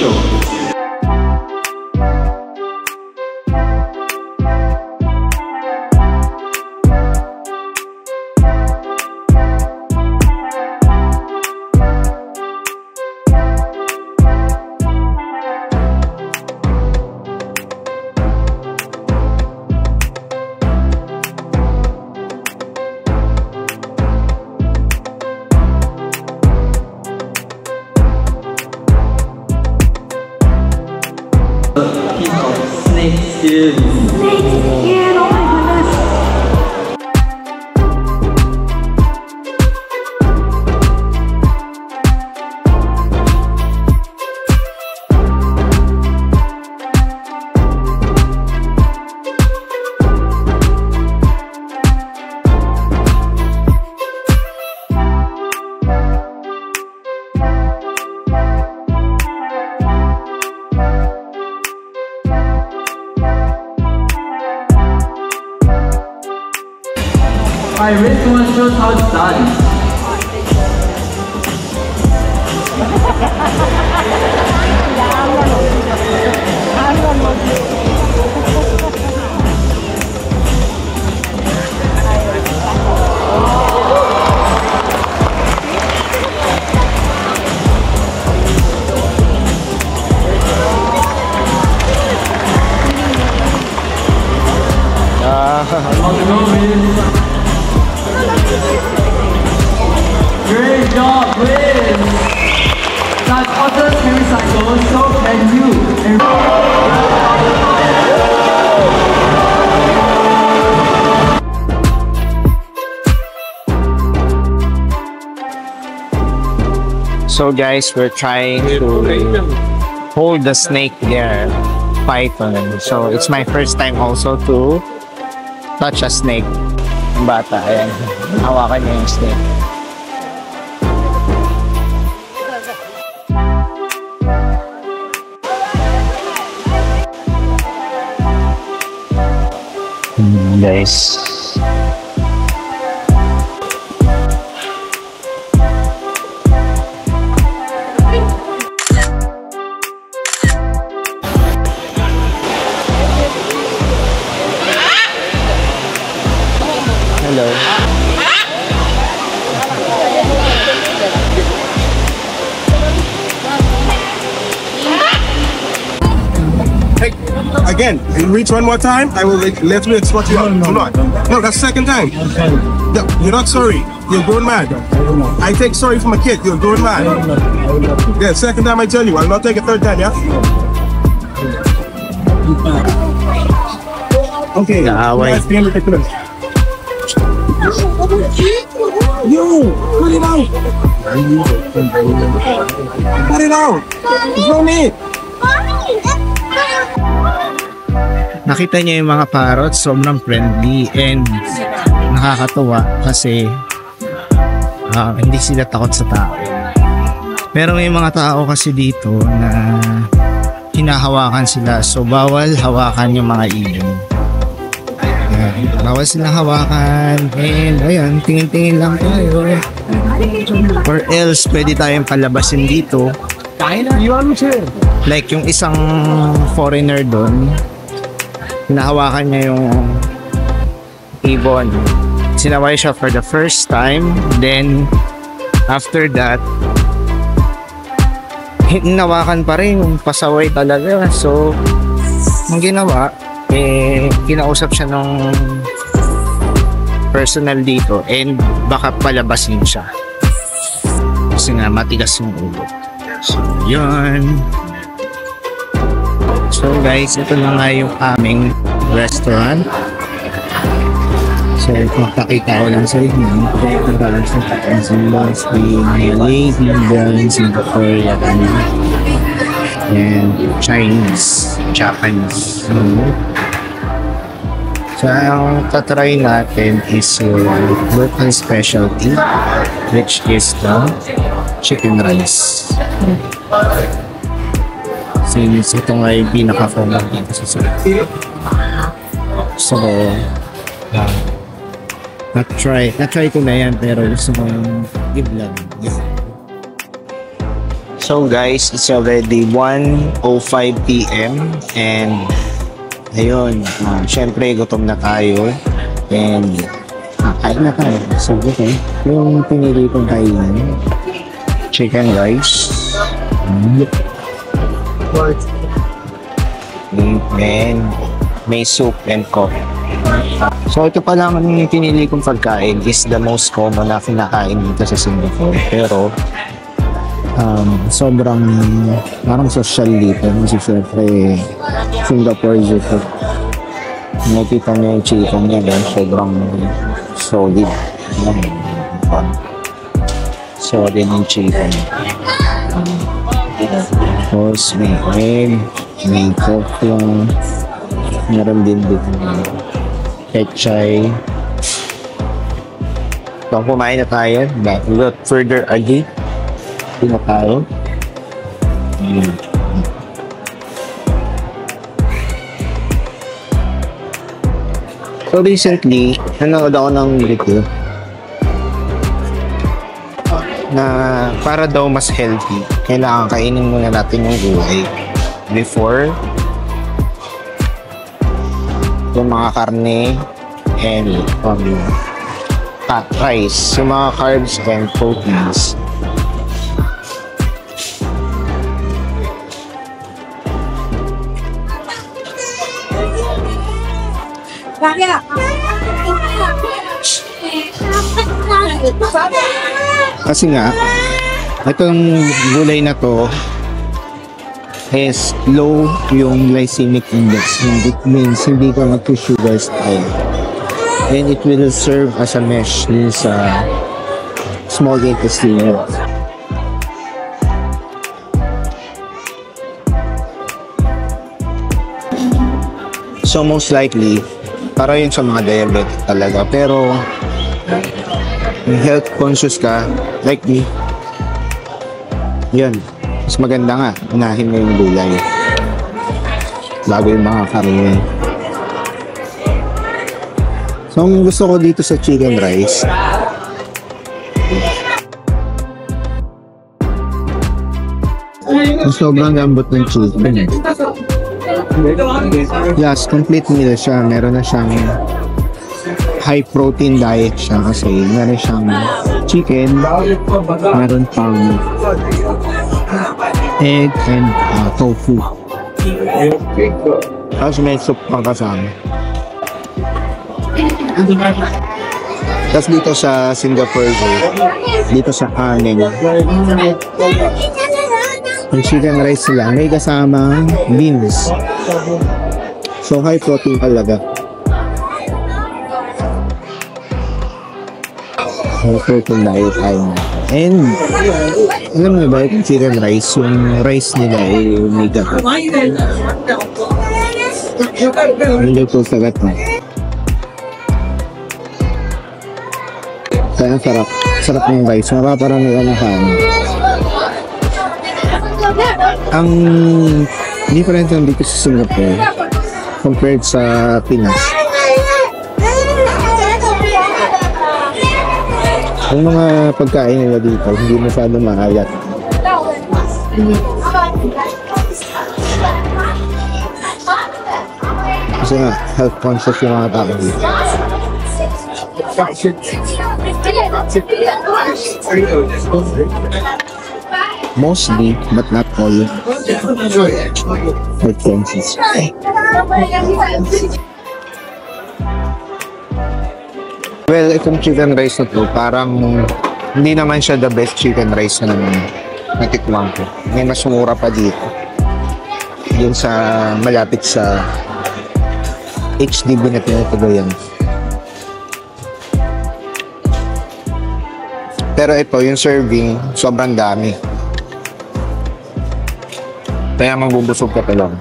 show. Snake skin. Snake skin, oh my goodness. My wrist one shows how it's done. Great job, Liz! That's awesome, Cycle. So can you. So guys, we're trying to hold the snake there, python. So it's my first time also to touch a snake. Yung bata, ayan. Hawakan niya yung snake. Guys. Hello. Hey, again, reach one more time. I will let me spot you out. No, that's second time. No, you're not sorry. You're a grown man. I take sorry from a kid. You're a grown man. Yeah, second time I tell you. I'll not take a third time, yeah? Okay. Kaaway. Yo, cut it out. Cut it out. There's no need. Nakita niyo yung mga parrots, sobrang friendly and nakakatuwa kasi hindi sila takot sa tao. Pero may mga tao kasi dito na hinahawakan sila, so bawal hawakan yung mga ibon. Bawal silang hawakan and ayan, tingin-tingin lang tayo. Or else pwede tayong palabasin dito. Like yung isang foreigner doon, hinahawakan niya yung ibon. Sinaway siya for the first time, then after that hinawakan pa rin, pasaway talaga. So ang ginawa, kinausap siya ng personal dito and baka palabasin siya kasi nga matigas yung ulo. So yun. So guys, ito na nga yung aming restaurant. So kung pakita ko lang sa inyo, ito lang sa mostly Malay, Indian, Singapore, and Chinese, Japanese. So ang tatry natin is yung local specialty, which is the chicken rice. Since ito nga yung pinaka-common dito sa Singapore. So na-try ko na yan, pero gusto ko yung i-vlog. So So guys, it's already 1:05 p.m. and ayun, syempre gutom na tayo and kain na tayo. So okay, yung pinili kong kainin, chicken rice and may soup and coffee. So ito pa lang yung pinili kong pagkain is the most common na kinakain dito sa Singapore. Pero sobrang parang social dito kasi syempre Singapore dito. Nakita niyo yung chicken niya dahil sobrang solid. Solid yung chicken. Tapos may egg, may coffee, meron din dito pechay. So kumain na tayo. Without further ado, na tayo. So recently, nanood ako ng video na para daw mas healthy, kailangan kainin muna natin yung gulay before yung mga karne and rice, yung mga carbs and proteins. Kasi nga, itong gulay na to is low yung glycemic index. It means hindi ka mag-sugar style. And it will serve as a mesh din sa small intestine. So most likely, para yun sa mga diabetic talaga. Pero health conscious ka, like me, yun, mas maganda nga, unahin mo yung gulay bago yung mga karne. So ang gusto ko dito sa chicken rice, sobrang lambot ng chicken. Yes, complete meal siya. Meron na siyang high protein diet siya kasi meron siyang chicken, meron pang egg and tofu. Tapos may soup pang kasama. Tapos dito sa Singapore, dito sa kanin, yung chicken rice sila, may kasamang beans. So high protein talaga. High protein diet tayo. And alam mo ba yung chicken rice, yung rice nila ay may gato. Hindi po sagat na. Kaya sarap. Sarap ng rice. Mapaparami ka ng kanin. Ang difference ng dito sa Singapore compared sa Pinas, ang mga pagkain nila dito hindi masyado maalat. Kasi nga health conscious yung mga tao dito. Mostly, but not all, health conscious. Well, itong chicken rice na to, parang hindi naman siya the best chicken rice na natikman ko. May mas mura pa dito. Yun sa malapit sa HDB na tinatuloyan. Pero ito, yung serving, sobrang dami. Kaya magbubusog ka pa lang.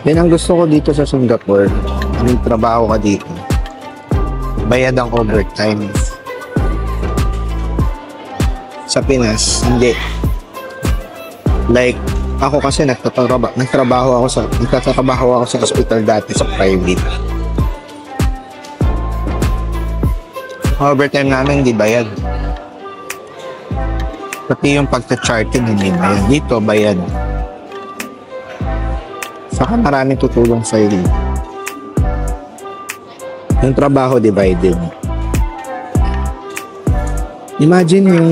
Yan ang gusto ko dito sa Singapore. May trabaho ka dito, bayad ang overtime. Sa Pinas, hindi. Like, Ako kasi nagtatrabaho ako sa hospital dati sa private. Overtime namin hindi bayad. Pati yung pagta-charting hindi bayad. Dito bayad. Saka maraming tutulong sa'yo dito. Yung trabaho divided. Imagine yung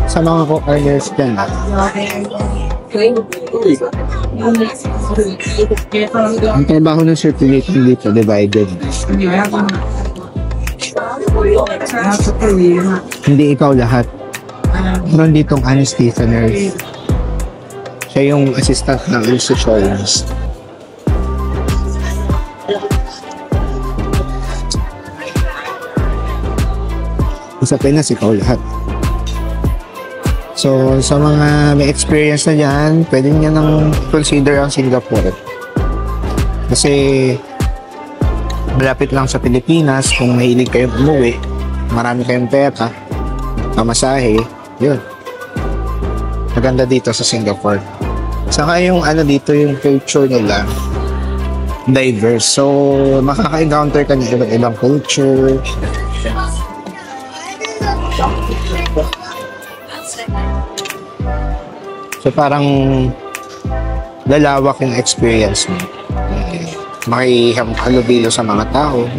sa mga co-earners dyan. Ang trabaho ng circulating dito divided. Hindi ikaw lahat. Meron ditong anesthesia nurse. Siya yung assistant ng anesthesiologist. Sa Pinas, ikaw lahat. So, sa mga may experience na dyan, pwede nyo nang consider ang Singapore. Kasi, malapit lang sa Pilipinas, kung mahilig kayong umuwi, marami kayong pera, pamasahe, yun. Maganda dito sa Singapore. Saka yung dito, yung culture nila, diverse. So, makaka-encounter ka ng iba't ibang culture. So, parang lalawak yung experience mo. Makihalubilo sa mga tao.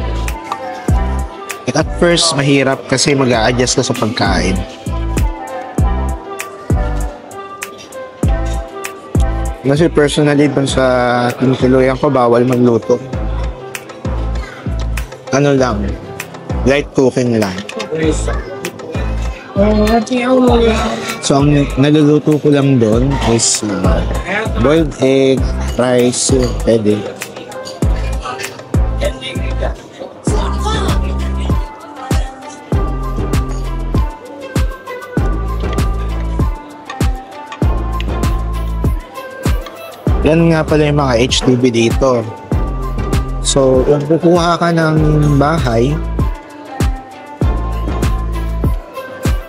At first, mahirap kasi mag-a-adjust ka sa pagkain. Kasi personally, dun sa tinutuluyan ko, bawal magluto. Ano lang, light cooking lang. So, ang naluluto ko lang doon is boiled egg, rice, pwede. Yan nga pala yung mga HDB dito. So, kung kukuha ka ng bahay,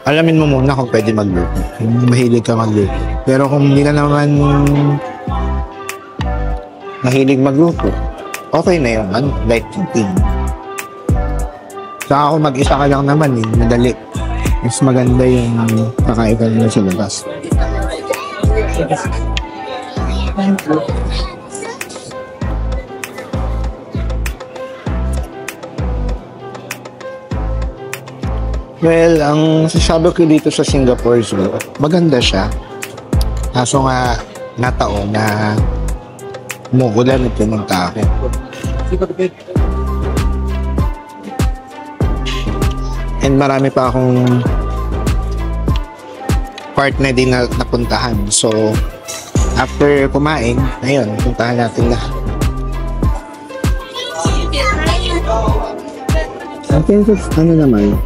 alamin mo muna kung pwede magluto. Kung mahilig ka magluto. Pero kung hindi ka naman mahilig magluto, okay na yun, light cooking. Saka kung mag-isa ka lang naman, madali. Mas maganda yung kakain mo sa labas. Well, ang sasabi ko dito sa Singapore Zoo, maganda siya. Kaso nga, nataon na umuulan at pumunta ako. And marami pa akong part na din na napuntahan. So, after kumain, ayun, puntahan natin lahat. I think it's, naman,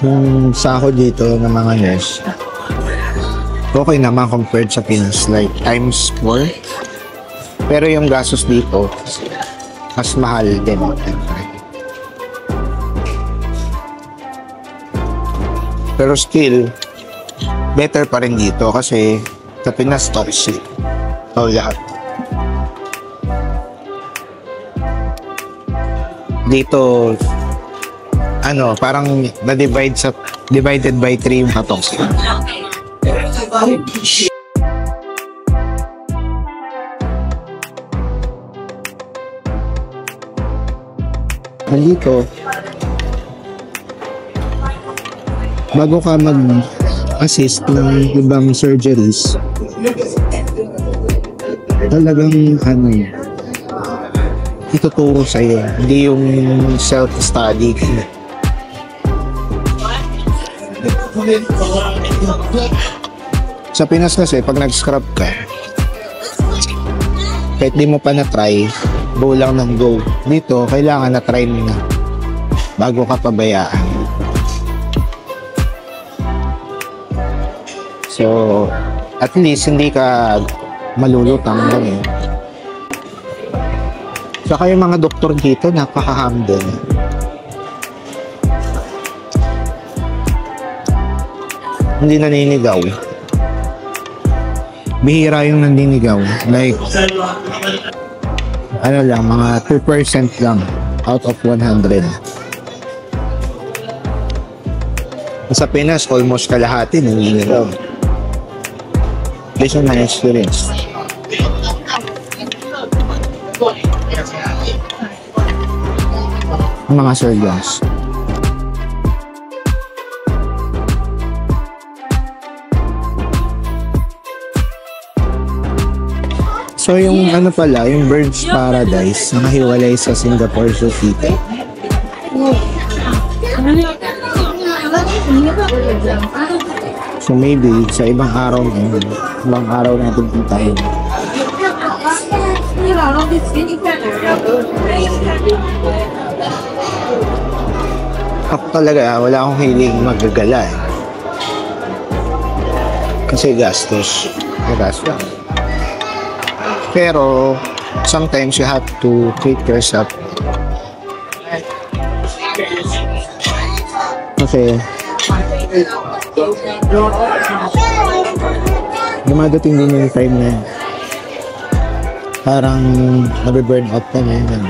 yung sahod dito ng mga nurse, okay naman compared sa Pinas, like times 4. Pero yung gastos dito, mas mahal din. Pero still, better pa rin dito kasi sa Pinas toxic. So, lahat. Dito, parang divided by 3 yung toxic. Dito, bago ka mag-assist ng ibang surgeries, talagang ituturo sa'yo, hindi yung self-study. Sa Pinas kasi, pag nag-scrub ka, kahit di mo pa na-try, go lang ng go. Dito, kailangan na-try mo na bago ka pabayaan. So, at least hindi ka malulutang lang eh. Saka yung mga doktor dito, napaka-humble. hindi naninigaw. Bihira yung naninigaw. Like, ano lang, mga 2% lang out of 100. Sa Pinas, almost kalahati naninigaw. Based on my experience. Mga surgeons. So yung ano pala, yung Bird's Paradise, nakahiwalay sa Singapore Sofitel. So maybe sa ibang araw natin puntahin. Ako talaga, wala akong hiling magagala eh. Kasi gastos. Pero sometimes you have to treat yourself. Kasi dumadating din yung time na parang nabe-burn out ka na yun.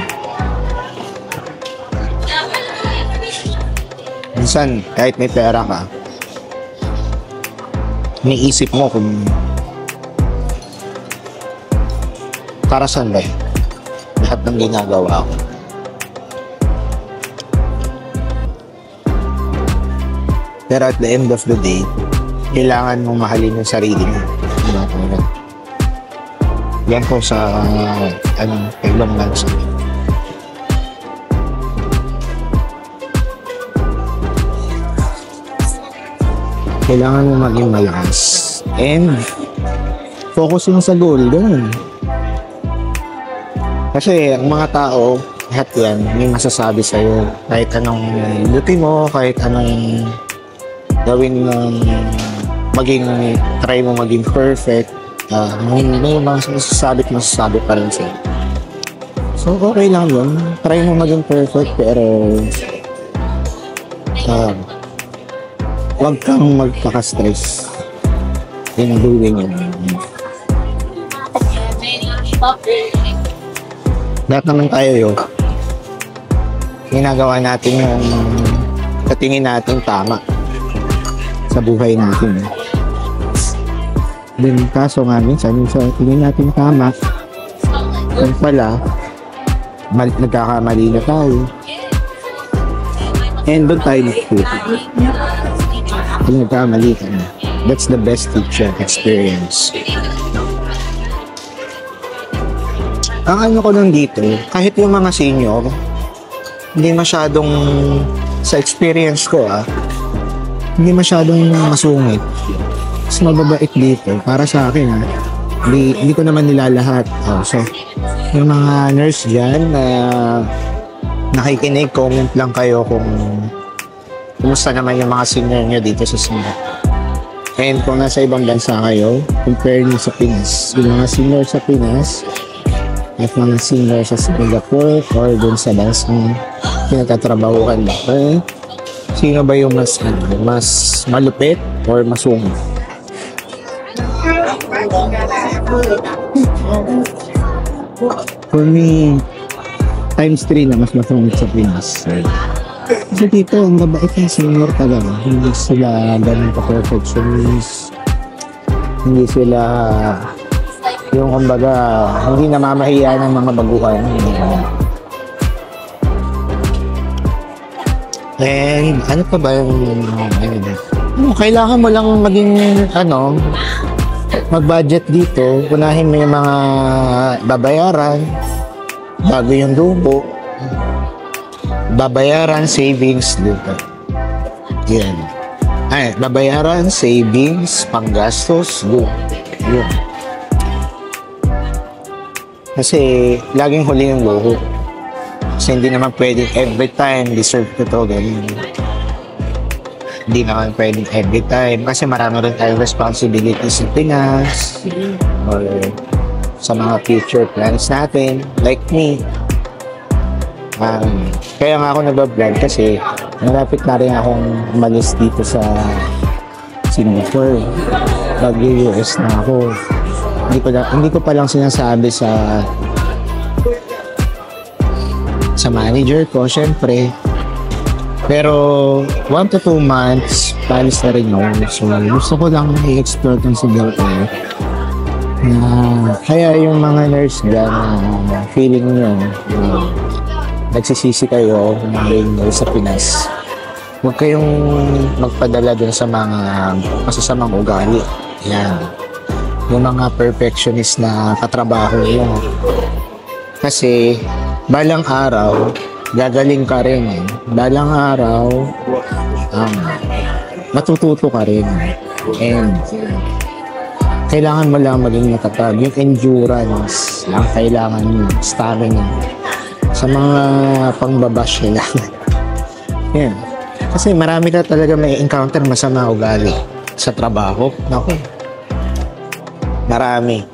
Minsan, kahit may pera ka, iniisip mo kung para saan ba lahat ng ginagawa ko. Pero at the end of the day, kailangan mong mahalin yung sarili mo. Yan po sa ibang bansa. Kailangan mo maging malakas. And focus lang sa goal. Ganun. Kasi ang mga tao, lahat yan, may masasabi sa'yo. Kahit anong luti mo, kahit anong gawin mo, try mo maging perfect, may mga masasabi pa rin sa'yo. So, okay lang yun. Try mo maging perfect, pero huwag kang magpaka-stress in doing it. Lahat naman tayo yun. Ginagawa natin yung sa tingin natin tama sa buhay natin. Then, kaso nga minsan sa tingin natin tama, kung pala, nagkakamali na tayo. And doon tayo nagputo. Kung nagkamali ka na, that's the best teacher experience. Ang ano ko lang dito, kahit yung mga senior, hindi masyadong, sa experience ko hindi masyadong masungit. Mas mababait dito, para sa akin hindi ko naman nila lahat. So, yung mga nurse dyan na nakikinig, comment lang kayo kung kumusta naman yung mga senior nyo dito sa Singapore. And kung nasa ibang bansa kayo, compare nyo sa Pinas. Yung mga senior sa Pinas, at mga senior sa Singapore or dun sa bansang pinagtatrabahuan ba? Sino ba yung mas malupit or masungit? For me, times 3 na mas masungit sa Pinas. Kasi dito, ang mabait ng senior talaga. Hindi sila ganun ka-perfectionist. Hindi sila yung kumbaga, hindi namamahiya ng mga baguhan. And ano pa ba yung kailangan mo lang maging mag-budget dito. Unahin mo yung mga babayaran bago yung dubo. Babayaran, savings dito. Yan. Ay, babayaran, savings, panggastos, yun. Kasi laging huli yung luho. Kasi hindi naman pwedeng every time deserve ko to, ganyan. Hindi naman pwedeng every time kasi marami rin tayong responsibilities sa Pinas or sa mga future plans natin. Like me, kaya nga ako nag-vlog kasi malapit na rin akong umalis dito sa Singapore. Mag-US na ako. Hindi ko pa lang sinasabi sa manager ko, syempre. Pero 1 to 2 months, palis na rin ako. So, gusto ko lang i-explore itong Singapore. Kaya yung mga nurse dyan na feeling nyo nagsisisi kayo na sa Pinas, huwag kayong magpadala dun sa mga masasamang ugali. Yan. Yung mga perfectionist na katrabaho nyo. Kasi balang araw gagaling ka rin. Balang araw matututo ka rin. And kailangan mo lang maging matatag. Yung endurance ang kailangan mo, stamina sa mga pangbabash nila. Yan. Kasi marami ka talaga may encounter masama ugali sa trabaho. Naku, marami.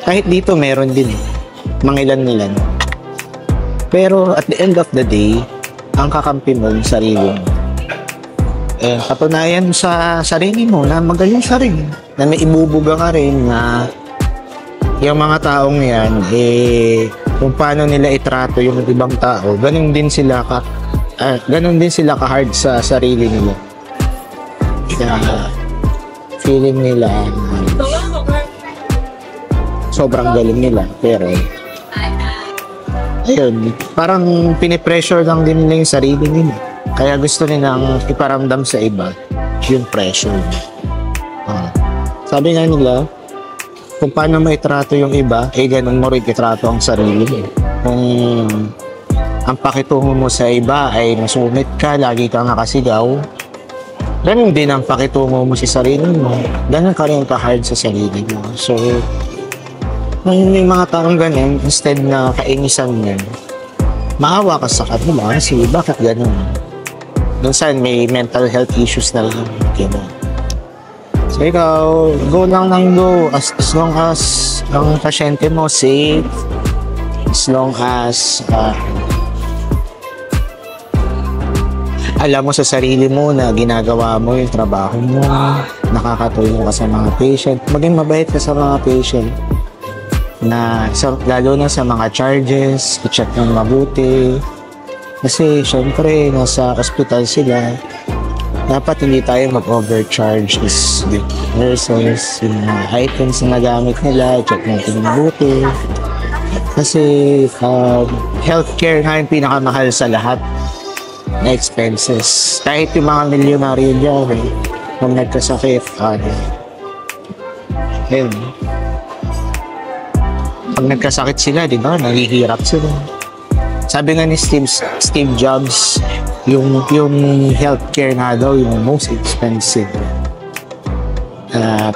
Kahit dito meron din, mga ilan-ilan. Pero at the end of the day, ang kakampi mo yung sarili mo. Katunayan sa sarili mo na magaling ka rin, na may ibubuga ka rin na yung mga taong yan, kung paano nila itrato yung ibang tao, ganun din sila ka-hard sa sarili nila. Feeling nila sobrang galing nila, pero ayun, parang pinipressure lang din nila yung sarili nila. Kaya gusto nilang iparamdam sa iba yung pressure. Sabi nga nila, kung paano mo itrato yung iba, ganun mo rin itrato ang sarili. Kung ang pakitungo mo sa iba ay masungit ka, lagi kang nakasigaw, ganun din ang pakitungo mo sa sarili mo. Ganun ka rin ka-hard sa sarili mo. So, kung may mga taong ganun, instead na kainisan yan, maawa ka sa kanila kasi bakit ganun? Minsan may mental health issues na lang. So ikaw, go lang ng go as long as ang pasyente mo safe, as long as alam mo sa sarili mo na ginagawa mo yung trabaho mo, nakakatulong ka sa mga patient, maging mabait ka sa mga patient, lalo na sa mga charges, i-check ng mabuti. Kasi syempre nasa hospital sila, dapat hindi tayo mag-overcharge is the nurses, yung mga items na nagamit nila, check natin mabuti. Kasi healthcare nga yung pinakamahal sa lahat na expenses. Kahit yung mga milyonaryo dyan, kung nagkasakit, pag nagkasakit sila, di ba, naghihirap sila. Sabi nga ni Steve Jobs, yung healthcare nga daw yung most expensive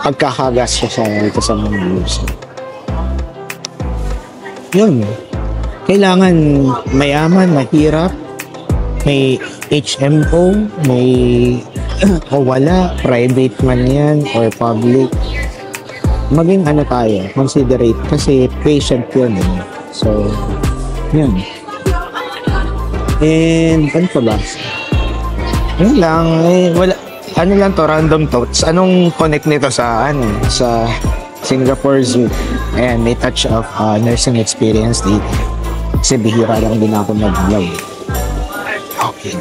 pagkakagastos sa mga user. Yun. Kailangan mayaman, mahirap, may HMO, may o wala, private man yan or public. Maging tayo, considerate kasi patient yun. So, yun. And ano pa ba? Yun lang, wala, lang to, random thoughts. Anong connect nito sa Singapore Zoo? Ayan, may touch of nursing experience dito. Kasi bihira lang din ako mag-vlog. Okay.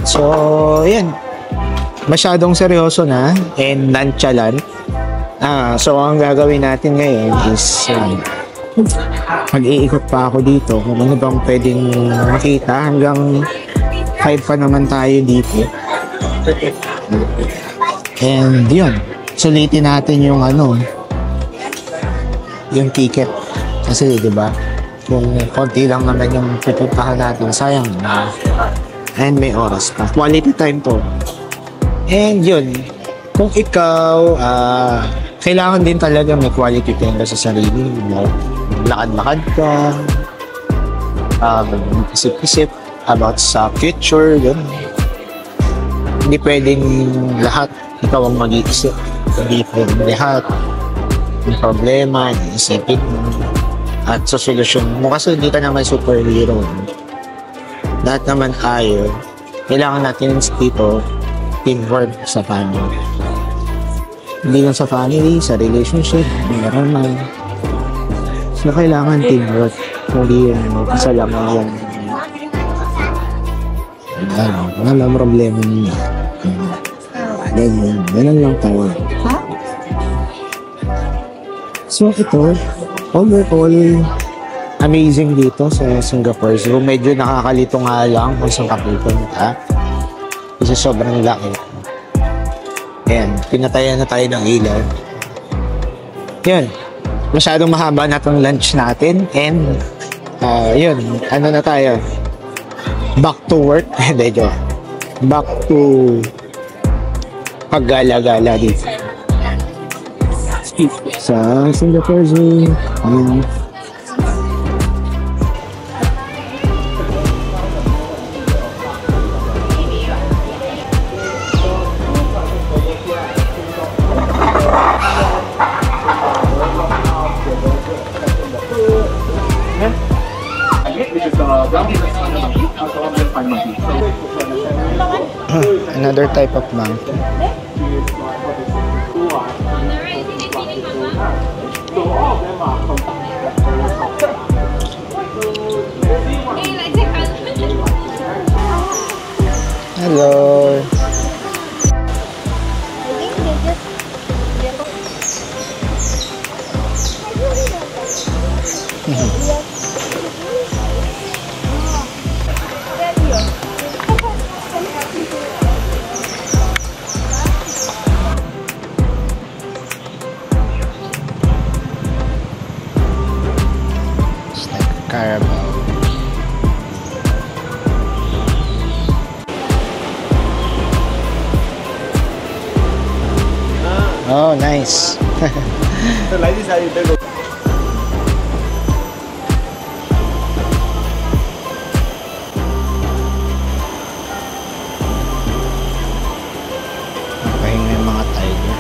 So, ayan. Masyadong seryoso na and nonchalant. So, ang gagawin natin ngayon is mag-iikot pa ako dito kung ano bang pwedeng makita. Hanggang 5 pa naman tayo dito. And yun, sulitin natin yung yung ticket. Kasi diba, kung konti lang naman yung pupuntahan natin, sayang na. And may oras pa. Quality time to. And yun, kung ikaw kailangan din talaga may quality time sa sarili mo. Lakad-lakad ka, isip-isip about sa future, yun. Hindi pwedeng lahat ikaw ang mag-iisip. Hindi pwedeng lahat yung problema, isipin mo at sa solusyon mo kasi hindi ka naman superhero. Lahat naman tayo, kailangan natin dito teamwork sa family. Hindi lang sa family, sa relationship, meron man. So, kailangan teamwork. Hindi yun, isa lang yung walang problema niya. Ganun lang tayo. So, ito, overall, amazing dito sa Singapore. So, medyo nakakalito nga lang kung saan kapupunta. Kasi sobrang laki. Ayan, pinatayan na tayo ng ilaw. Yun, masyadong mahaba na itong lunch natin. And, yun, ano na tayo? Back to work. Medyo. Back to paggala-gala dito. Sa Singapore Zoo. Another type of monkey. Hello. It's like a Carabao. Oh, nice. So like this, how you take. Pahinga yung mga tiger.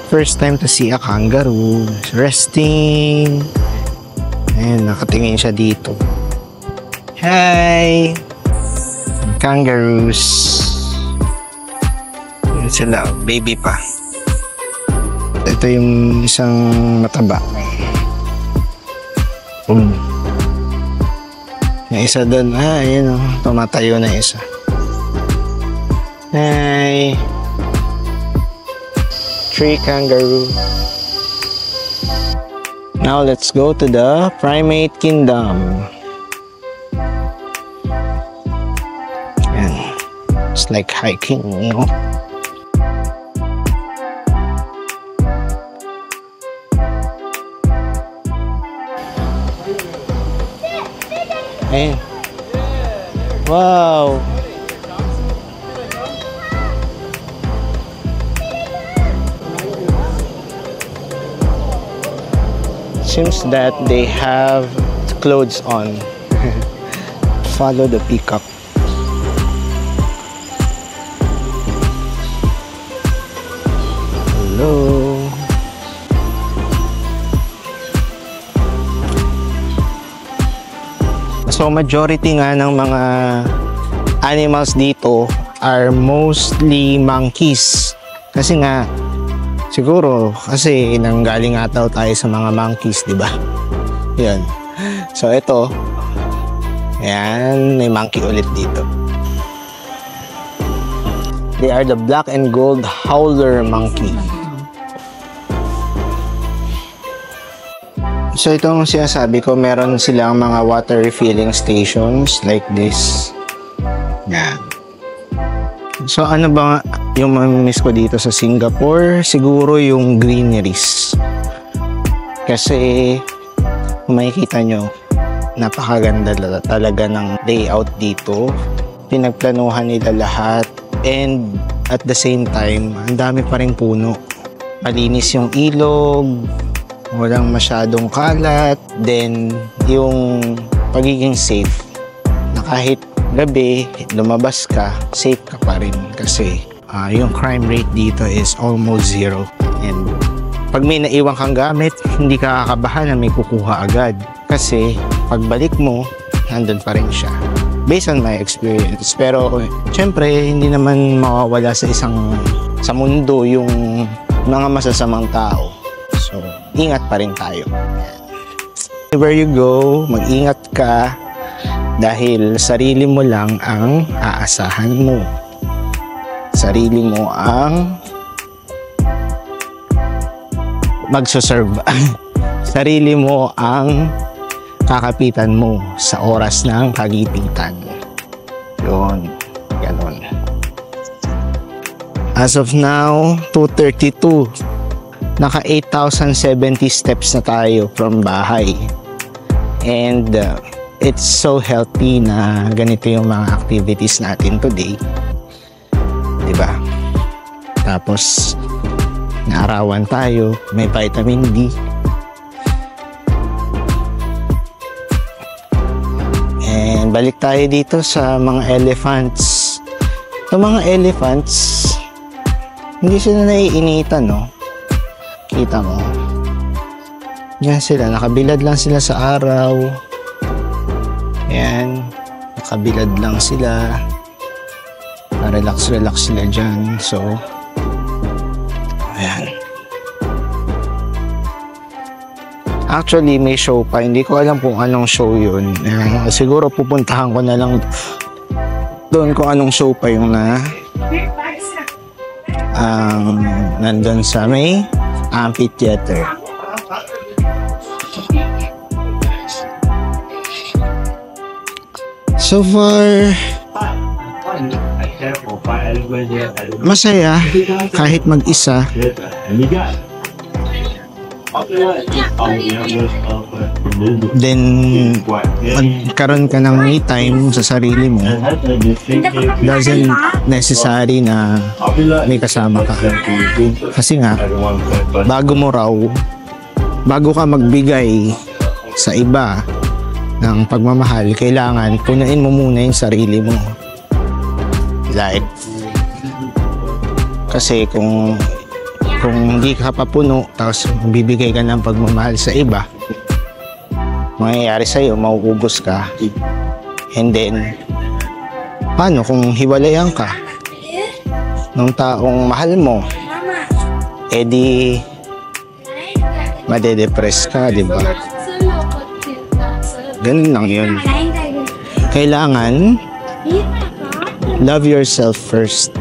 First time to see a kangaroo. Resting. Ayan, nakatingin siya dito. Hi! Kangaroos. Ayan sila, baby pa. Ito yung isang mataba. Yung isa doon. Ayan o. Tumatayo na isa. Hi! Tree kangaroo. Now let's go to the primate kingdom. And it's like hiking, you know. Ayan. Wow. Seems that they have clothes on. Follow the peacock. Hello. So majority nga ng mga animals dito are mostly monkeys. Kasi nga siguro kasi nanggaling nga tayo sa mga monkeys, di ba? Yan. So ito, ayan, may monkey ulit dito. They are the black and gold howler monkey. So ito ang sinasabi ko, meron silang mga water refilling stations like this. Yan. So ano ba yung mamimiss ko dito sa Singapore? Siguro yung greeneries. Kasi kung makikita nyo, napakaganda talaga ng layout dito. Pinagplanuhan nila lahat, and at the same time, ang dami pa rin puno. Malinis yung ilog, walang masyadong kalat, then yung pagiging safe na kahit gabi lumabas ka, safe ka pa rin kasi yung crime rate dito is almost zero. And pag may naiwan kang gamit, hindi ka kakabahan na may kukuha agad kasi pagbalik mo, nandun pa rin siya. Based on my experience. Pero syempre hindi naman mawawala sa mundo yung mga masasamang tao. So ingat pa rin tayo. Wherever you go, mag-ingat ka dahil sarili mo lang ang aasahan mo. Sarili mo ang magsuserve. Sarili mo ang kakapitan mo sa oras ng kagipitan. Yun, ganun. As of now, 2:32. Naka 8,070 steps na tayo from bahay. And it's so healthy na ganito yung mga activities natin today. Diba? Tapos, naarawan tayo, may vitamin D. And balik tayo dito sa mga elephants. Sa mga elephants, hindi sila naiinitan, no? Kita mo. Diyan sila, nakabilad lang sila sa araw. Ayan, nakabilad lang sila. Relax sila dyan. So, ayan. Actually, may show pa. Hindi ko alam kung anong show yun. Siguro pupuntahan ko na lang doon kung anong show pa yung nandun sa may amphitheater. So far, masaya kahit mag-isa. Then magkaroon ka ng me time sa sarili mo. Doesn't necessary na may kasama ka. Kasi nga, bago ka magbigay sa iba ng pagmamahal, kailangan punuin mo muna yung sarili mo. Like, kasi kung hindi ka papuno, tapos bibigay ka ng pagmamahal sa iba, mangyayari sa'yo, mauubos ka. And then, paano kung hiwalayan ka ng taong mahal mo? Eh di, madedepress ka, di ba? Ganun lang yun. Kailangan, love yourself first.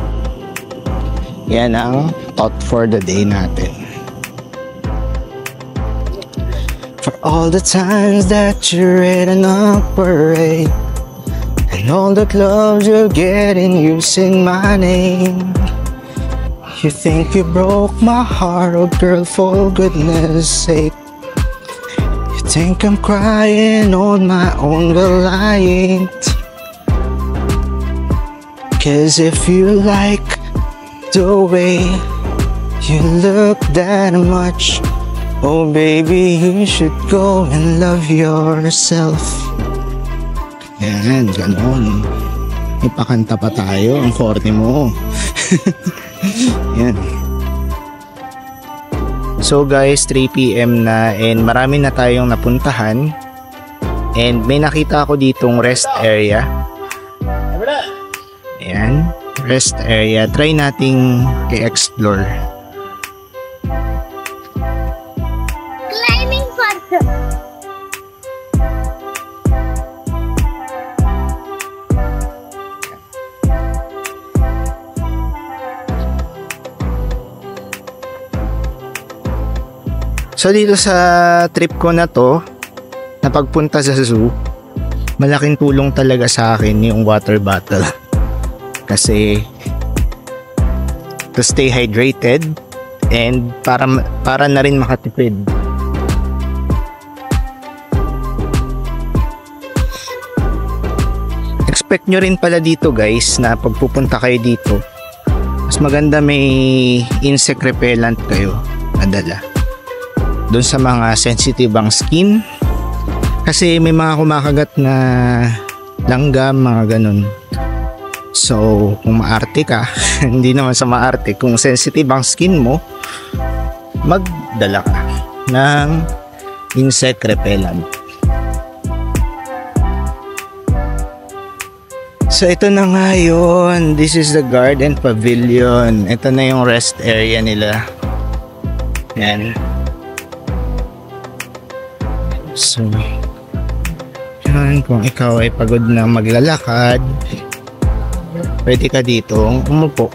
Yan ang thought for the day natin. For all the times that you're in a parade, and all the clubs you're getting using my name, you think you broke my heart, oh girl, for goodness sake. You think I'm crying on my own, well I ain't. 'Cause if you like the way you look that much, oh baby, you should go and love yourself. Yan, ganoon. Ipakanta pa tayo, ang korte mo. Yan. So guys, 3 PM na and marami na tayong napuntahan. And may nakita ako ditong rest area. Ayan, rest area. Try nating i-explore. Climbing part. So dito sa trip ko na to, na pagpunta sa zoo, malaking tulong talaga sa akin yung water bottle. Kasi to stay hydrated and para na rin makatipid. expect nyo rin pala dito guys na pagpupunta kayo dito, mas maganda may insect repellent kayo nadala doon sa mga sensitive ang skin, kasi may mga kumakagat na langgam, mga ganun. So kung maarte ka hindi naman sa maarte, kung sensitive ang skin mo, magdala ka ng insect repellent. So ito na nga yun. This is the garden pavilion. Ito na yung rest area nila. Yan. So yan, kung ikaw ay pagod na maglalakad, pwede ka dito umupo.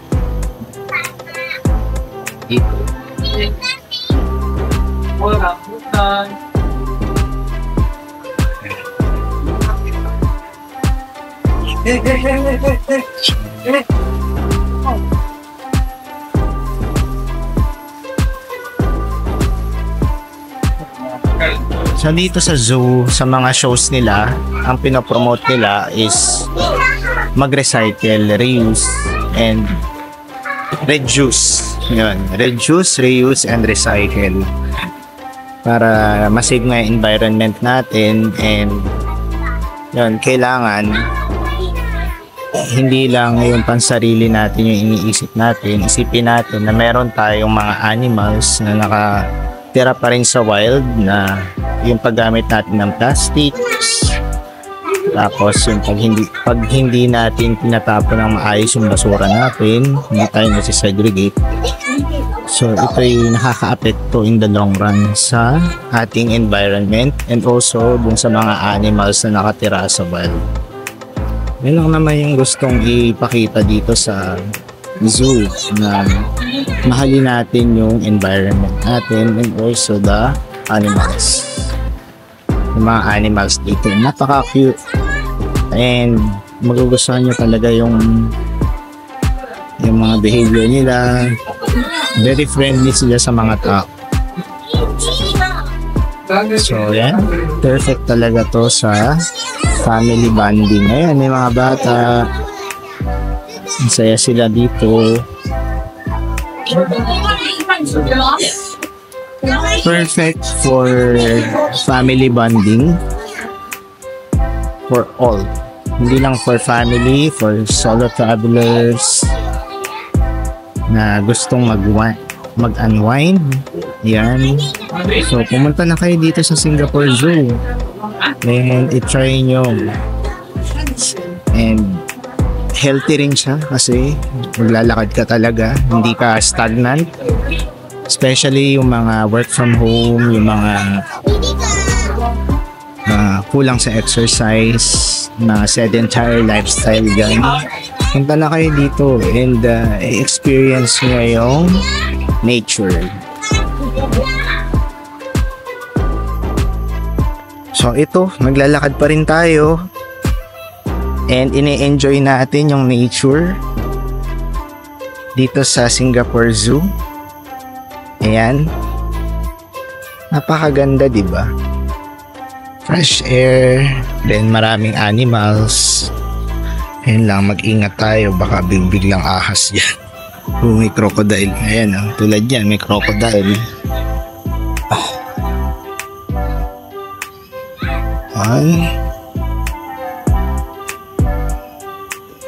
Dito. So dito sa zoo, sa mga shows nila, ang pinopromote nila is mag-recycle, reuse, and reduce. Yun, reduce, reuse, and recycle. Para masave nga yung environment natin, and yun, kailangan hindi lang yung pansarili natin yung iniisip natin, isipin natin na meron tayong mga animals na nakatira pa rin sa wild, na yung paggamit natin ng plastics, tapos yung pag hindi natin tinatapon ng maayos yung basura natin, hindi tayo nasi-segregate. So ito'y nakaka-apekto in the long run sa ating environment and also dun sa mga animals na nakatira sa wild. Yan lang naman yung gustong ipakita dito sa zoo, na mahalin natin yung environment natin and also the animals. Yung mga animals dito, napaka-cute and magugustuhan nyo talaga yung mga behavior nila. Very friendly sila sa mga tao. So yan, perfect talaga to sa family bonding. Ayan, may mga bata, masaya sila dito. Perfect for family bonding for all, hindi lang for family, for solo travelers na gustong mag-unwind. Yan. So pumunta na kayo dito sa Singapore Zoo and i-try nyo, and healthy rin siya kasi maglalakad ka talaga, hindi ka stagnant. Especially yung mga work from home, yung mga kulang sa exercise, mga sedentary lifestyle dyan. Punta na kayo dito and experience nyo yung nature. So ito, maglalakad pa rin tayo and ini-enjoy natin yung nature dito sa Singapore Zoo. Ayan. Napakaganda, di ba? Fresh air, then maraming animals. Ayan lang, mag-ingat tayo, baka biglang ahas yan. Oh, may crocodile. Ayan, oh, tulad yan, may crocodile.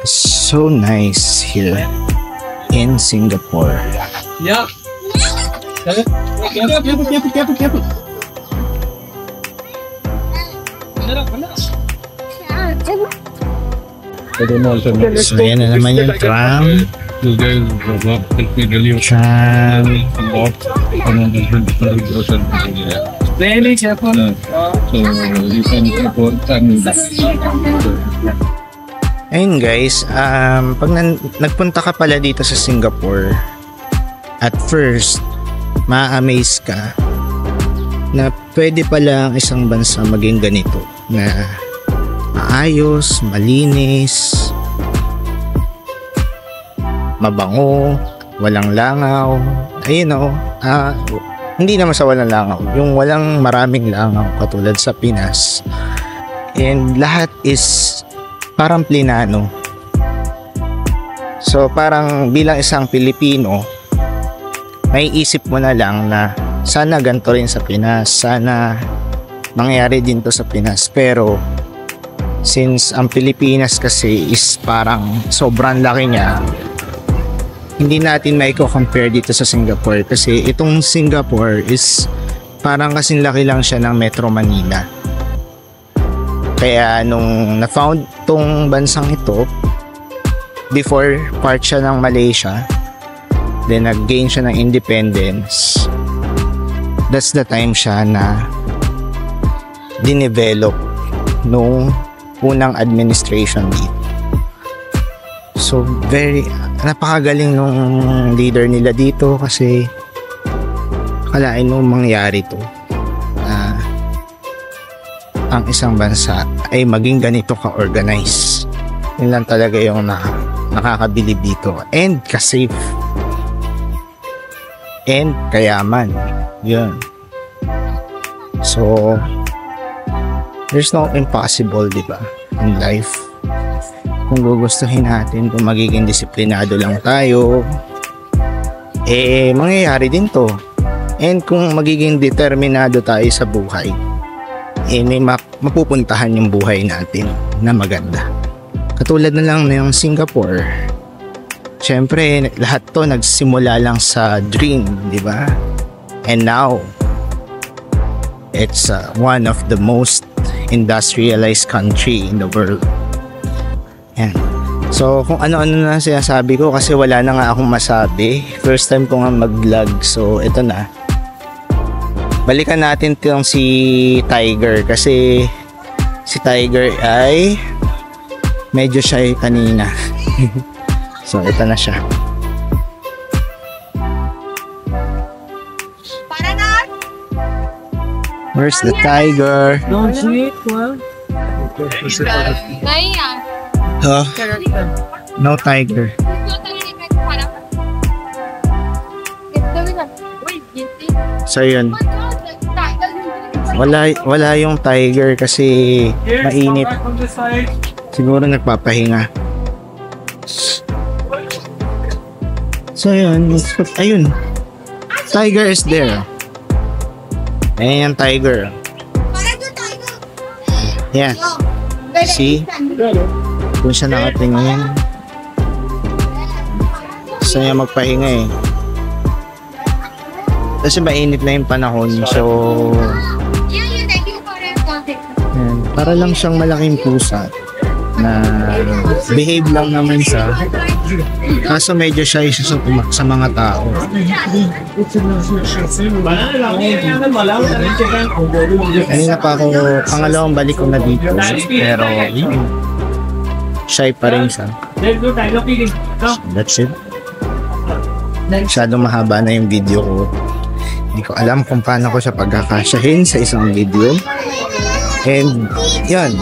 So nice here in Singapore. Yeah. Careful. So yan na naman yung tram. Very careful. Ayun guys, pag nagpunta ka pala dito sa Singapore, at first ma-amaze ka na pwede pala ang isang bansa maging ganito, na maayos, malinis, mabango, walang langaw. Ayun o, hindi naman sa walang langaw, yung walang maraming langaw katulad sa Pinas. And lahat is parang plinano. So parang bilang isang Pilipino, may isip mo na lang na sana ganito rin sa Pinas, sana mangyari din to sa Pinas. Pero since ang Pilipinas kasi is parang sobrang laki niya, hindi natin maiko-compare dito sa Singapore, kasi itong Singapore is parang kasing laki lang siya ng Metro Manila. Kaya nung na-found tong bansang ito, before part siya ng Malaysia, then nag-gain siya ng independence, that's the time siya na dinevelop nung unang administration dito. So napakagaling nung leader nila dito, kasi kalain nung mangyari to, ang isang bansa ay maging ganito ka-organize. Yun lang talaga yung nakakabilib dito, and ka-safe and kayaman. Yun. So there's no impossible, di ba, in life. Kung gugustuhin natin, kung magiging disiplinado lang tayo, mangyayari din to. And kung magiging determinado tayo sa buhay, may mapupuntahan yung buhay natin na maganda. Katulad na lang na yung Singapore. Siyempre, lahat to nagsimula lang sa dream, di ba? And now, it's one of the most industrialized country in the world. Yan. So kung ano-ano na sinasabi ko, kasi wala na nga akong masabi. First time ko nga mag-vlog, so ito na. Balikan natin itong si Tiger, kasi si Tiger ay medyo shy kanina. So ito na siya. Where's the tiger? Don't see it, well. Huh? No tiger. So yun. Wala yung tiger kasi mainit. Siguro nagpapahinga. So yun. Ayun. Tiger is there. Ayan yung tiger. Yan. See? Kung siya nakatingin, gusto niya magpahinga eh. Kasi mainit na yung panahon, so yan. Para lang siyang malaking pusa na behave lang naman siya, kaso medyo shy siya sa mga tao. Kanina pa ako, pangalawang balik ko na dito, pero shy pa rin siya. So that's it. Masyadong mahaba na yung video ko. Hindi ko alam kung paano ko siya pagkakasyahin sa isang video. And yan.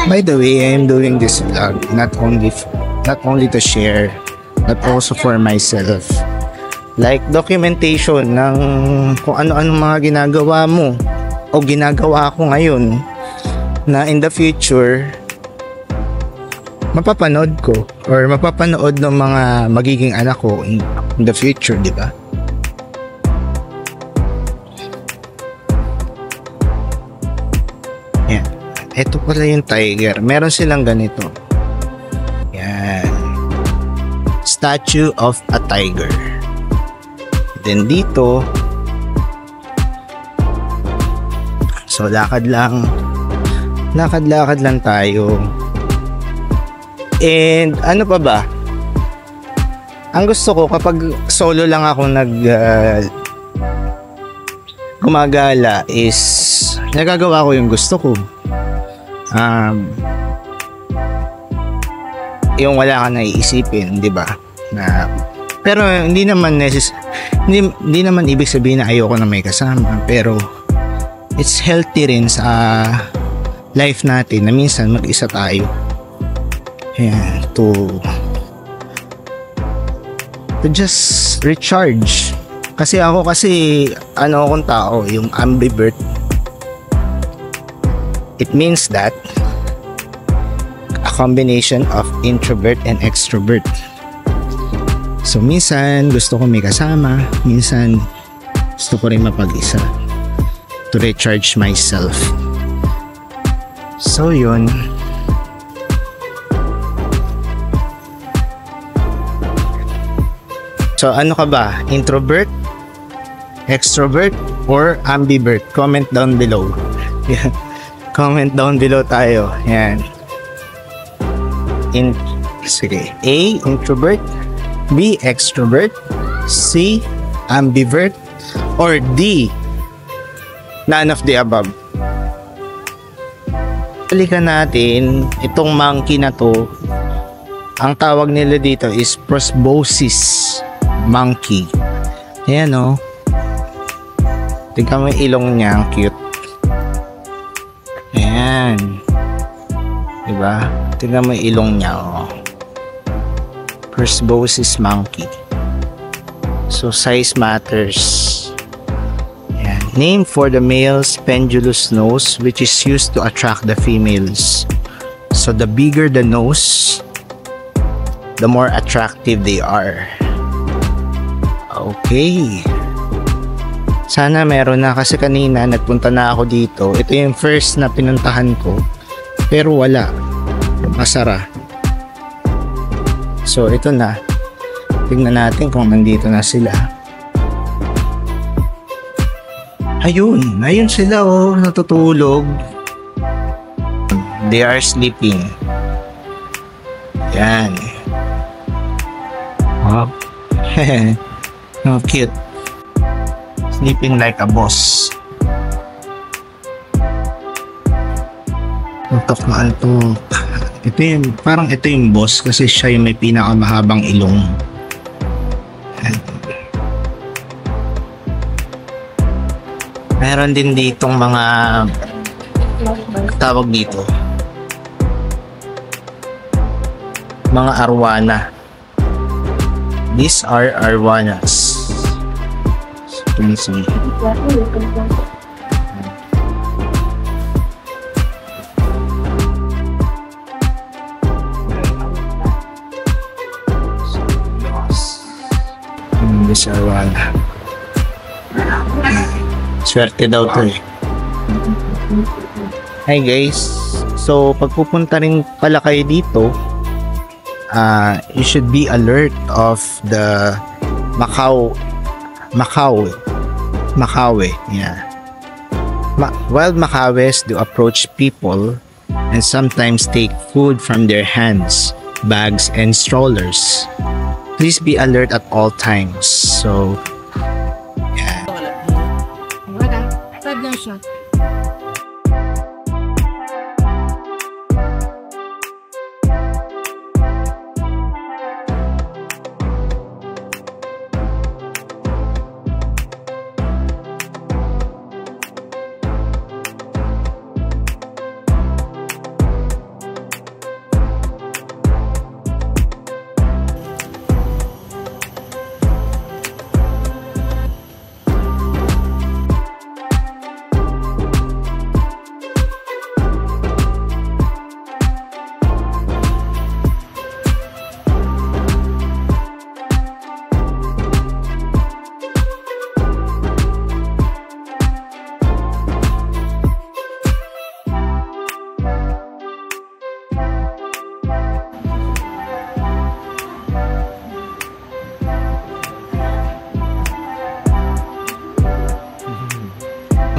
By the way, I am doing this vlog not only to share, but also for myself. Like documentation ng kung ano-ano mga ginagawa mo o ginagawa ko ngayon, na in the future mapapanood ko or mapapanood ng mga magiging anak ko in the future, di ba? Yan. Ito pala yung tiger. Meron silang ganito. Yan. Statue of a tiger. Then dito, so lakad lang tayo. And ano pa ba? Ang gusto ko kapag solo lang ako gumagala is nagagawa ko yung gusto ko. Yung wala ka naiisipin, di ba? Pero hindi naman ibig sabihin na ayoko na may kasama, pero it's healthy rin sa life natin na minsan mag-isa tayo. Ayan, to just recharge. Kasi ano akong tao, yung ambivert. It means that combination of introvert and extrovert. So minsan gusto ko may kasama, minsan gusto ko rin mapag-isa to recharge myself. So yun. So ano ka ba? Introvert, extrovert, or ambivert? Comment down below. Yeah. Comment down below tayo. Yan. Sige. A, introvert. B, extrovert. C, ambivert. Or D, none of the above. Balikan natin itong monkey na to. Ang tawag nila dito is proboscis monkey. Ayan o. Tingnan mo yung ilong niya. Ang cute. Ayan. Diba? Tingnan mo yung ilong niya o. Proboscis monkey. So size matters. Ayan. Name for the male's pendulous nose, which is used to attract the females. So the bigger the nose, the more attractive they are. Okay. Sana meron na, kasi kanina nagpunta na ako dito. Ito yung first na pinuntahan ko, pero wala. Masara. So ito na. Tingnan natin kung nandito na sila. Ayun. Ayun sila oh. Natutulog. They are sleeping. Yan. Oh. Oh, cute. Sleeping like a boss. Antok na antok. Ito yung, parang ito yung boss kasi siya yung may pinakamahabang ilong. Meron din ditong mga tawag dito, mga arwana. These are arwanas. Tumising. This arwana. Swerte daw to eh. Hi guys. So pag pupunta rin pala kayo dito, you should be alert of the Macawe. Yeah. Wild Macawes do approach people and sometimes take food from their hands, bags, and strollers. Please be alert at all times. So, yeah.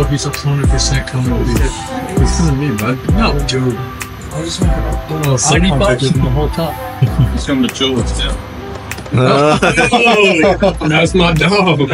He's 100% coming with you. It's coming to me, bud. No, Joe. I was just making a second budget the whole time. He's coming to chill with us now. That's my dog.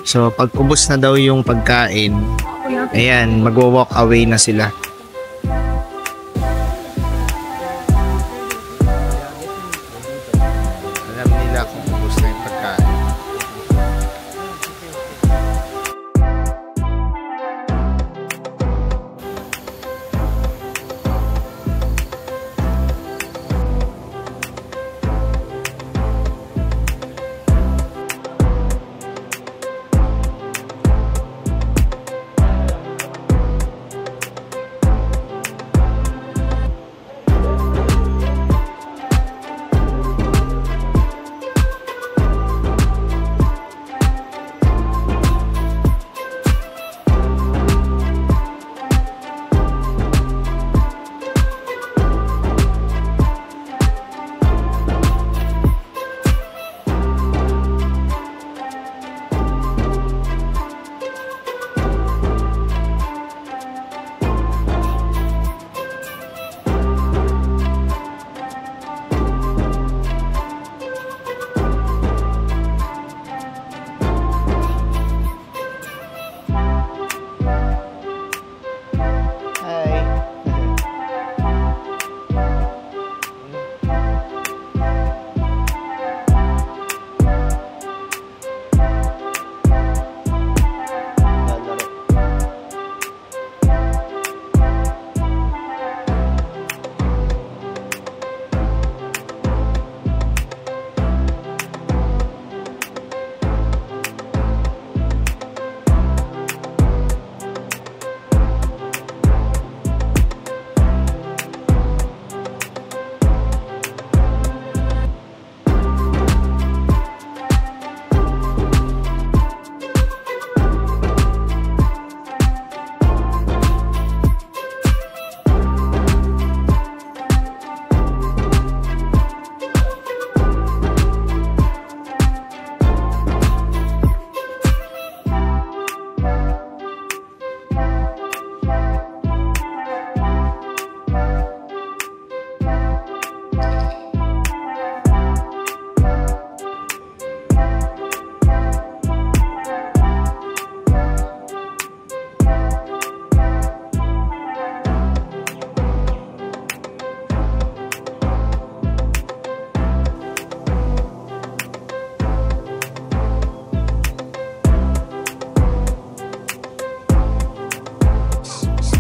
So, pag ubos na daw yung pagkain, ayan, magwo-walk away na sila. Alam nila kung ubos na yung pagkain.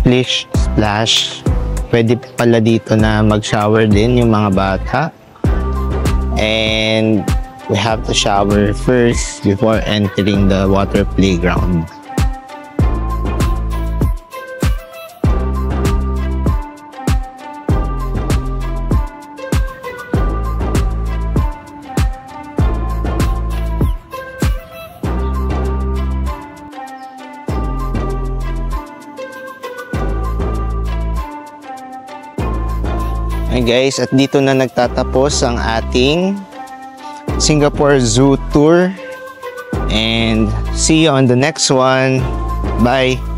Splish Splash. Pwede pala dito na mag-shower din yung mga bata. And we have to shower first before entering the water playground. Hey guys, at dito na nagtatapos ang ating Singapore Zoo Tour. And see you on the next one. Bye!